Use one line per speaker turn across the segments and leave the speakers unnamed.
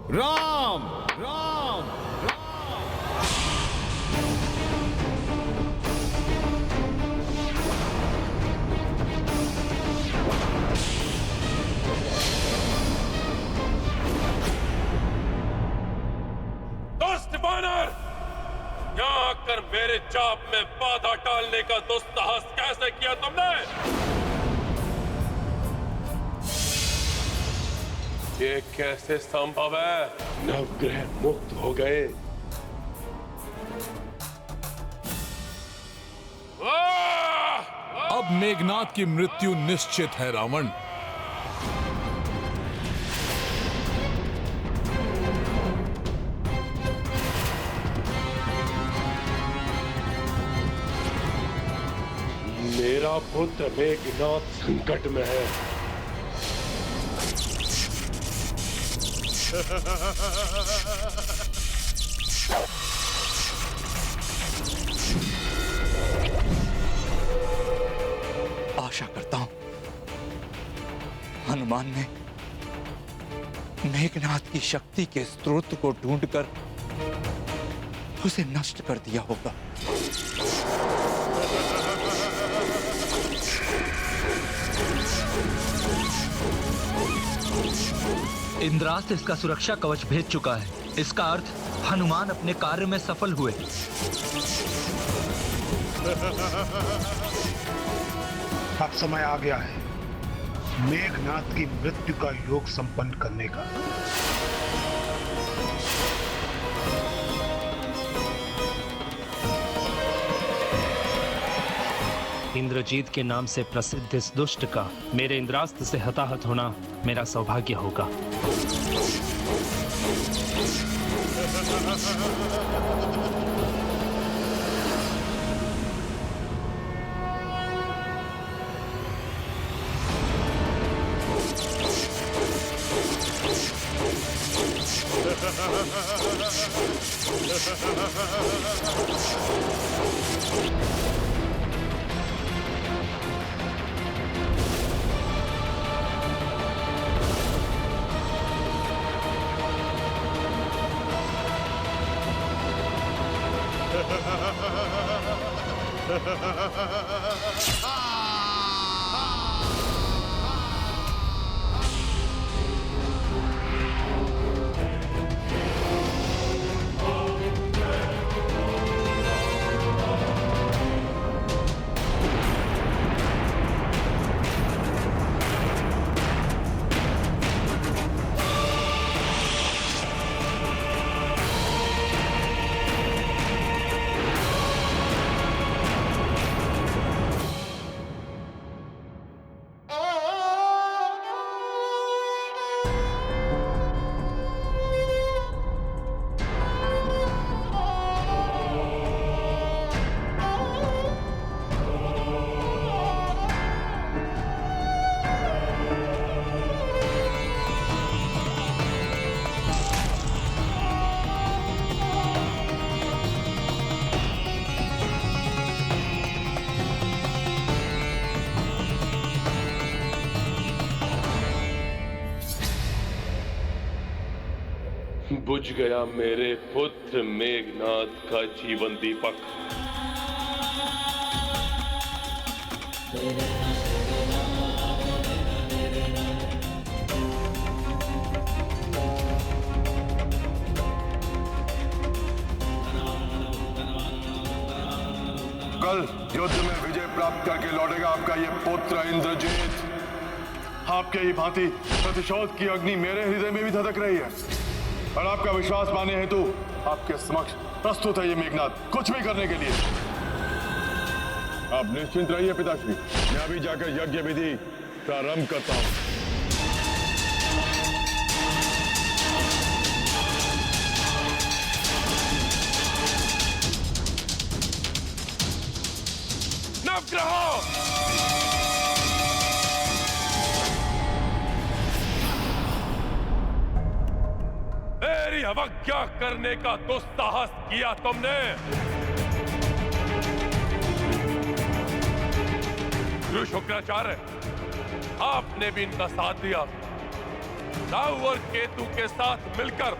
राम राम
दुष्ट वानर, यहाँ आकर मेरे चाप में बाधा डालने का दुस्साहस कैसे किया तुमने? ये कैसे संभव है?
नवग्रह मुक्त हो गए।
अब मेघनाद की मृत्यु निश्चित है रावण।
मेरा पुत्र मेघनाद संकट में है।
आशा करता हूं हनुमान ने मेघनाद की शक्ति के स्रोत को ढूंढकर उसे नष्ट कर दिया होगा।
इंद्रास्त्र इसका सुरक्षा कवच भेज चुका है। इसका अर्थ हनुमान अपने कार्य में सफल हुए।
अब समय आ गया है मेघनाद की मृत्यु का योग संपन्न करने का।
इंद्रजीत के नाम से प्रसिद्ध इस दुष्ट का मेरे इंद्रास्त्र से हताहत होना मेरा सौभाग्य होगा।
बुझ गया मेरे पुत्र मेघनाद का जीवन दीपक।
कल युद्ध में विजय प्राप्त करके लौटेगा आपका ये पुत्र इंद्रजीत। आपके ही भांति प्रतिशोध की अग्नि मेरे हृदय में भी धधक रही है और आपका विश्वास पाने हेतु आपके समक्ष प्रस्तुत है ये मेघनाद कुछ भी करने के लिए। आप निश्चिंत रहिए पिताश्री, मैं अभी जाकर यज्ञ विधि प्रारंभ करता हूं।
नवग्रहों, मेरी अवज्ञा करने का दुस्साहस किया तुमने। गुरु शुक्राचार्य, आपने भी इनका साथ दिया। राहु और केतु के साथ मिलकर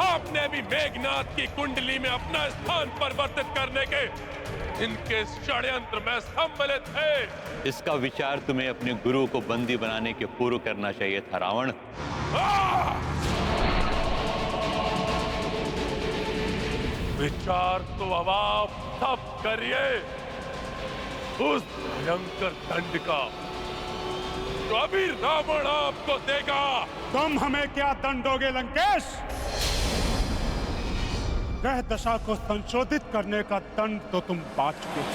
आपने भी मेघनाथ की कुंडली में अपना स्थान परिवर्तित करने के इनके षड्यंत्र में सम्मिलित है।
इसका विचार तुम्हें अपने गुरु को बंदी बनाने के पूर्व करना चाहिए था रावण।
विचार तो अब आप सब करिए उस भयंकर दंड का तो अभी रावण आपको देगा।
तुम हमें क्या दंड दोगे लंकेश? ग्रह दशा को संशोधित करने का दंड तो तुम पा चुके हो।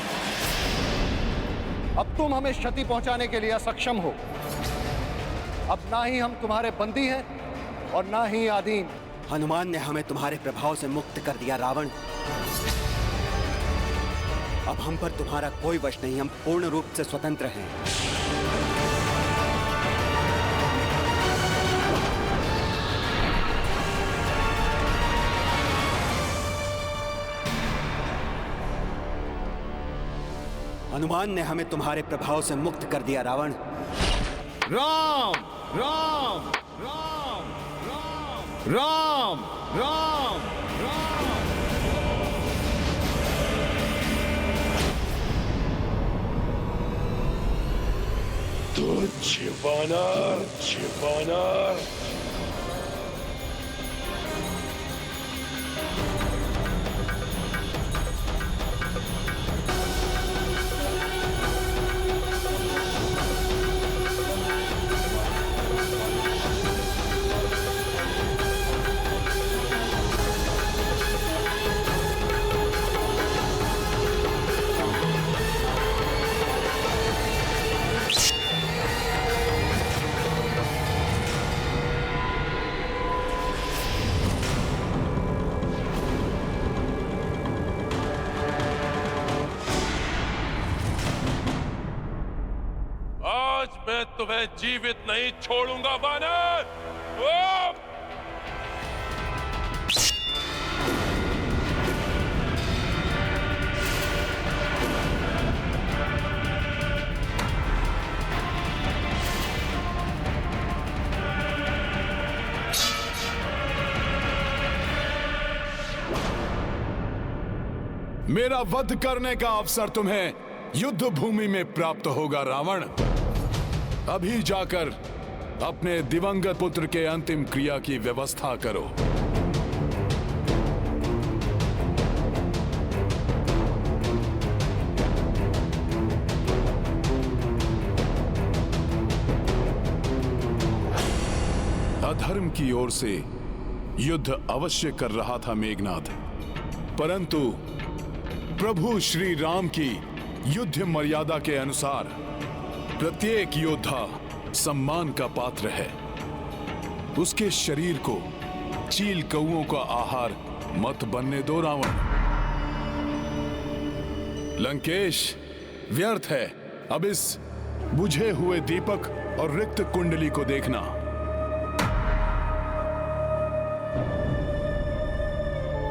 अब तुम हमें क्षति पहुंचाने के लिए असक्षम हो। अब ना ही हम तुम्हारे बंदी हैं और ना ही आदीन।
हनुमान ने हमें तुम्हारे प्रभाव से मुक्त कर दिया रावण। अब हम पर तुम्हारा कोई वश नहीं, हम पूर्ण रूप से स्वतंत्र हैं। हनुमान ने हमें तुम्हारे प्रभाव से मुक्त कर दिया रावण।
राम राम राम राम राम राम राम।
तो छिपाना मैं तुम्हें जीवित नहीं छोड़ूंगा वानर।
मेरा वध करने का अवसर तुम्हें युद्ध भूमि में प्राप्त होगा रावण। अभी जाकर अपने दिवंगत पुत्र के अंतिम क्रिया की व्यवस्था करो। अधर्म की ओर से युद्ध अवश्य कर रहा था मेघनाथ, परंतु प्रभु श्री राम की युद्ध मर्यादा के अनुसार प्रत्येक योद्धा सम्मान का पात्र है। उसके शरीर को चील कौओं का आहार मत बनने दो रावण। लंकेश, व्यर्थ है अब इस बुझे हुए दीपक और रिक्त कुंडली को देखना।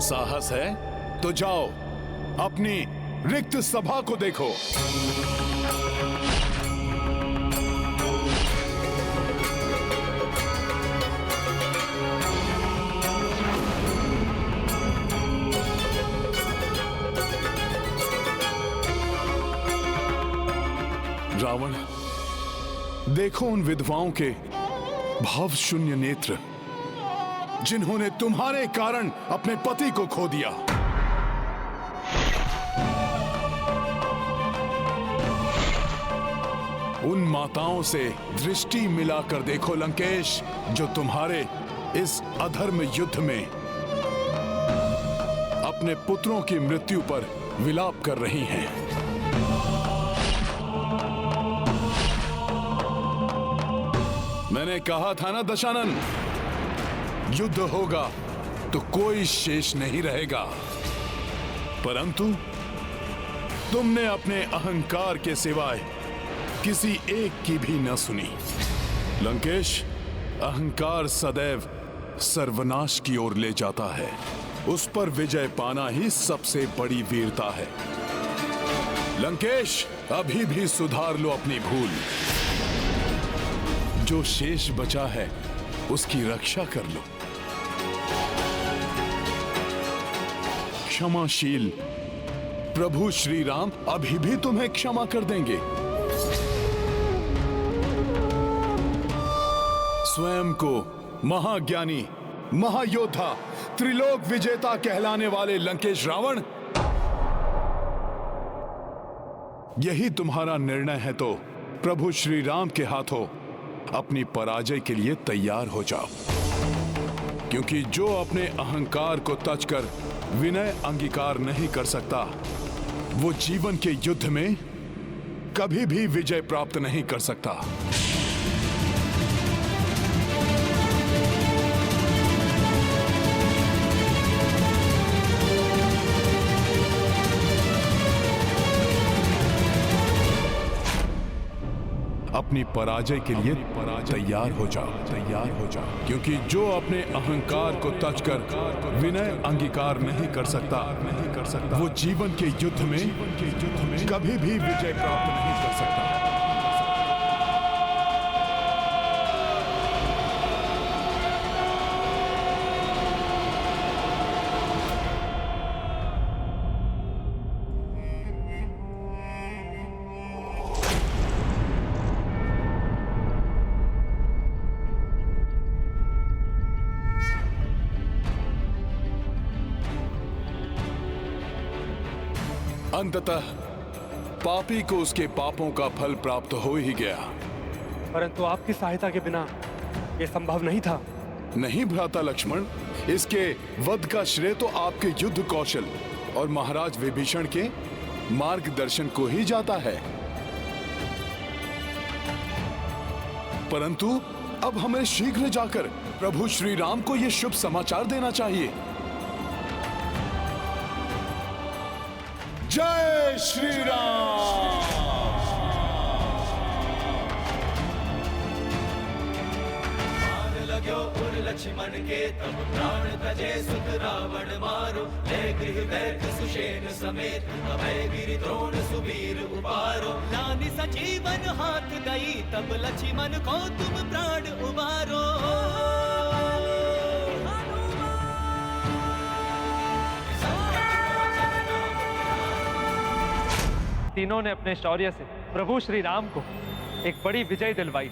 साहस है तो जाओ अपनी रिक्त सभा को देखो। रावण, देखो उन विधवाओं के भाव शून्य नेत्र जिन्होंने तुम्हारे कारण अपने पति को खो दिया। उन माताओं से दृष्टि मिलाकर देखो लंकेश, जो तुम्हारे इस अधर्म युद्ध में अपने पुत्रों की मृत्यु पर विलाप कर रही हैं। मैंने कहा था ना दशानन, युद्ध होगा तो कोई शेष नहीं रहेगा, परंतु तुमने अपने अहंकार के सिवाय किसी एक की भी न सुनी। लंकेश, अहंकार सदैव सर्वनाश की ओर ले जाता है। उस पर विजय पाना ही सबसे बड़ी वीरता है। लंकेश, अभी भी सुधार लो अपनी भूल। जो शेष बचा है उसकी रक्षा कर लो। क्षमाशील प्रभु श्री राम अभी भी तुम्हें क्षमा कर देंगे। स्वयं को महाज्ञानी, महायोद्धा, त्रिलोक विजेता कहलाने वाले लंकेश रावण, यही तुम्हारा निर्णय है तो प्रभु श्री राम के हाथों अपनी पराजय के लिए तैयार हो जाओ, क्योंकि जो अपने अहंकार को तजकर विनय अंगीकार नहीं कर सकता, वो जीवन के युद्ध में कभी भी विजय प्राप्त नहीं कर सकता। अपनी पराजय के लिए तैयार हो जाओ, क्योंकि जो अपने अहंकार को तजकर विनय अंगीकार नहीं कर सकता, वो जीवन के युद्ध में कभी भी विजय प्राप्त नहीं कर सकता। अंततः पापी को उसके पापों का फल प्राप्त हो ही गया।
परंतु आपकी सहायता के बिना यह संभव नहीं था।
नहीं भ्राता लक्ष्मण, इसके वध का श्रेय तो आपके युद्ध कौशल और महाराज विभीषण के मार्गदर्शन को ही जाता है। परंतु अब हमें शीघ्र जाकर प्रभु श्री राम को यह शुभ समाचार देना चाहिए। जय श्री राम।
लग्यो उर लक्ष्मण के तब प्राण तजे सुत रावण मारो, ले गृह वैद्य सुषेण समेत अभय गिरि द्रोण सुवीर उबारो। लानि सजीवन हाथ गई तब लक्ष्मण को तुम प्राण उबारो।
तीनों ने अपने शौर्य से प्रभु श्री राम को एक बड़ी विजय दिलवाई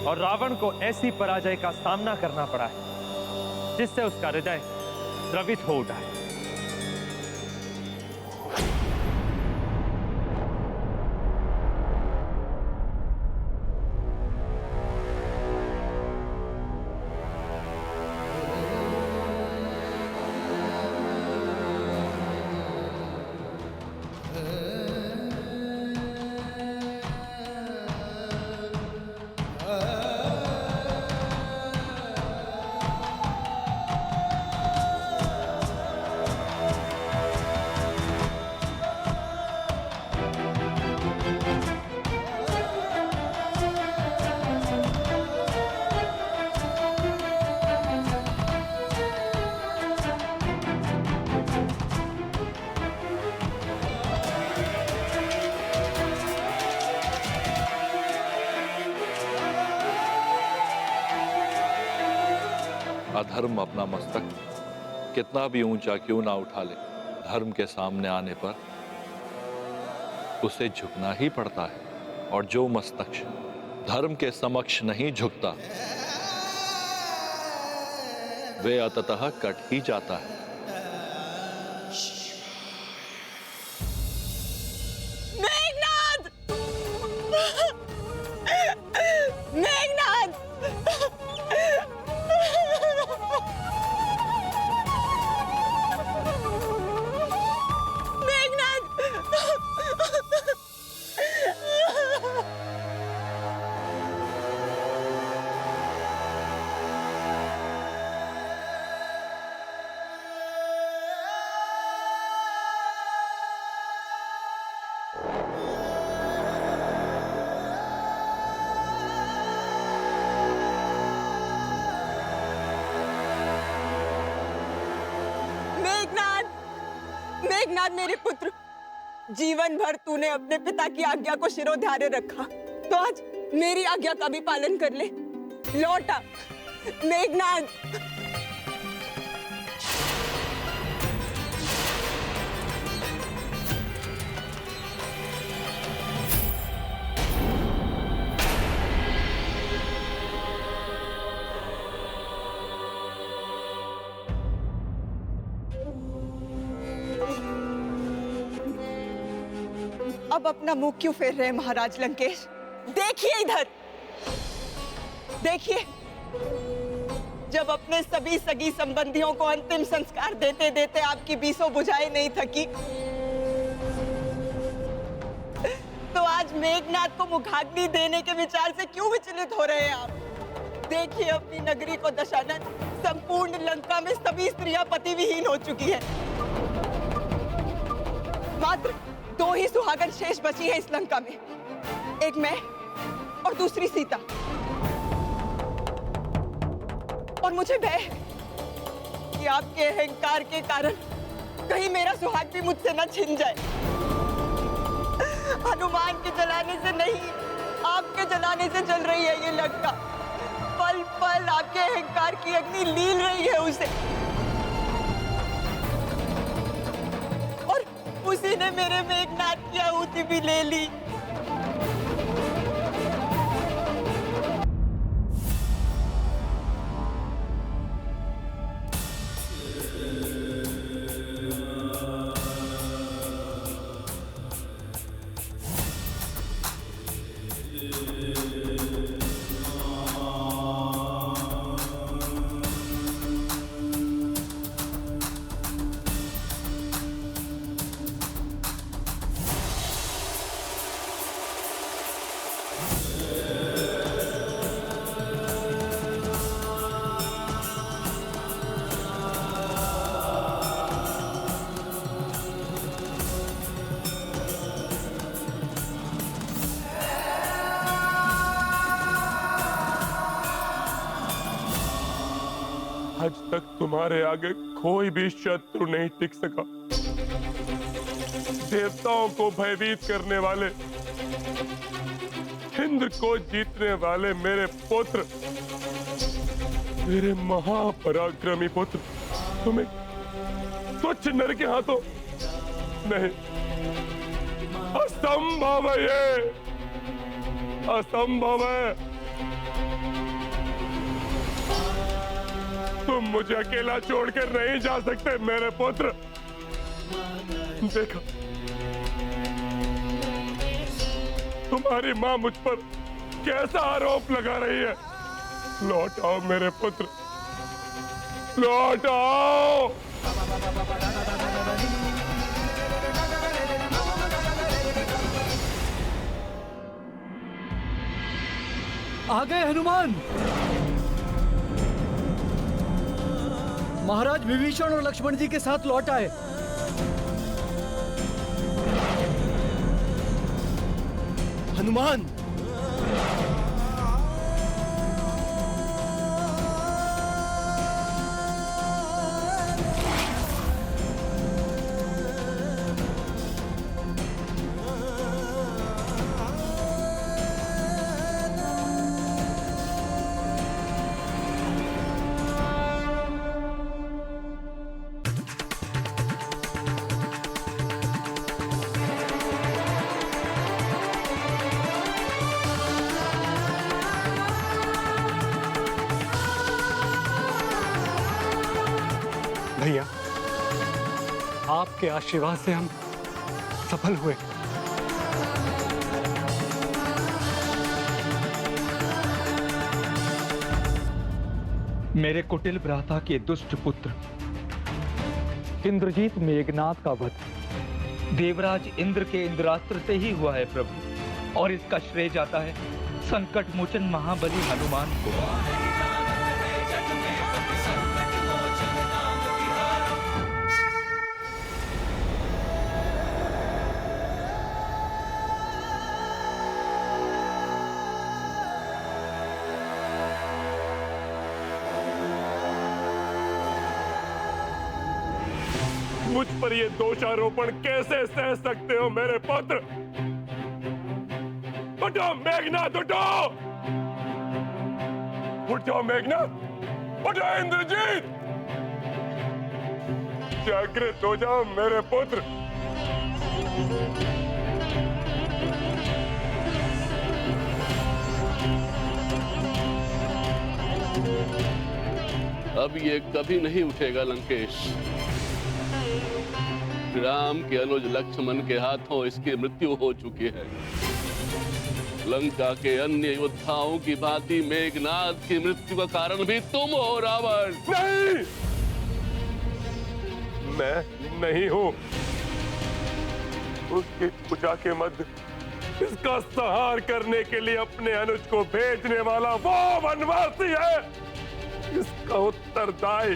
और रावण को ऐसी पराजय का सामना करना पड़ा है जिससे उसका हृदय द्रवित हो उठा है।
अधर्म अपना मस्तक कितना भी ऊंचा क्यों ना उठा ले, धर्म के सामने आने पर उसे झुकना ही पड़ता है। और जो मस्तक धर्म के समक्ष नहीं झुकता, वे अंततः कट ही जाता है।
मेघनाद! मेघनाद! मेघनाद मेरे पुत्र, जीवन भर तूने अपने पिता की आज्ञा को शिरोधार्य रखा, तो आज मेरी आज्ञा का भी पालन कर ले। लौटा मेघनाद, अब अपना मुंह क्यों फेर रहे हैं महाराज लंकेश? देखिए इधर, देखिए, जब अपने सभी सगी संबंधियों को अंतिम संस्कार देते देते आपकी बीसों बुझाएं नहीं थकी, तो आज मेघनाद को मुखाग्नि देने के विचार से क्यों विचलित हो रहे हैं आप? देखिए अपनी नगरी को दशानन, संपूर्ण लंका में सभी स्त्रियां पति विहीन हो चुकी हैं। मात्र 2 ही सुहागन शेष बची है इस लंका में, एक मैं और दूसरी सीता। और मुझे भय है कि आपके अहंकार के कारण कहीं मेरा सुहाग भी मुझसे न छिन जाए। हनुमान के जलाने से नहीं, आपके जलाने से जल रही है ये लंका। पल पल आपके अहंकार की अग्नि लील रही है उसे, और उसी ने मेरे मेघनाद की आहुति भी ले ली।
आज तक तुम्हारे आगे कोई भी शत्रु नहीं टिक सका। देवताओं को भयभीत करने वाले, इंद्र को जीतने वाले मेरे पुत्र, मेरे महापराक्रमी पुत्र, तुम्हें तुच्छ नर के हाथों नहीं, असंभव है ये, असंभव है। तुम मुझे अकेला छोड़कर नहीं जा सकते मेरे पुत्र। देखो, तुम्हारी मां मुझ पर कैसा आरोप लगा रही है। लौट आओ मेरे पुत्र, लौट आओ।
आ गए हनुमान। महाराज विभीषण और लक्ष्मण जी के साथ लौट आए।
हनुमान,
भैया, आपके आशीर्वाद से हम सफल हुए।
मेरे कुटिल भ्राता के दुष्ट पुत्र इंद्रजीत मेघनाद का वध देवराज इंद्र के इंद्रास्त्र से ही हुआ है प्रभु, और इसका श्रेय जाता है संकट मोचन महाबली हनुमान को।
मुझ पर ये दोषारोपण कैसे सह सकते हो मेरे पुत्र? उठो मेघनाद, उठो। उठ जाओ मेघनाथ, उठ जाओ इंद्रजीत, जागृत हो जाओ मेरे पुत्र।
अब ये कभी नहीं उठेगा लंकेश। राम के अनुज लक्ष्मण के हाथों इसकी मृत्यु हो चुकी है। लंका के अन्य योद्धाओं की भांति मेघनाथ की मृत्यु का कारण भी तुम हो रावण।
नहीं, मैं नहीं हूं। उसकी पूजा के मध्य इसका संहार करने के लिए अपने अनुज को भेजने वाला वो वनवासी है, इसका उत्तरदायी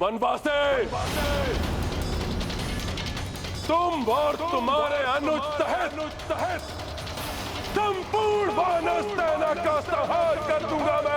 वनवासी तुम और तुम्हारे अनुज तहत संपूर्ण वानर सेना का संहार कर दूंगा मैं।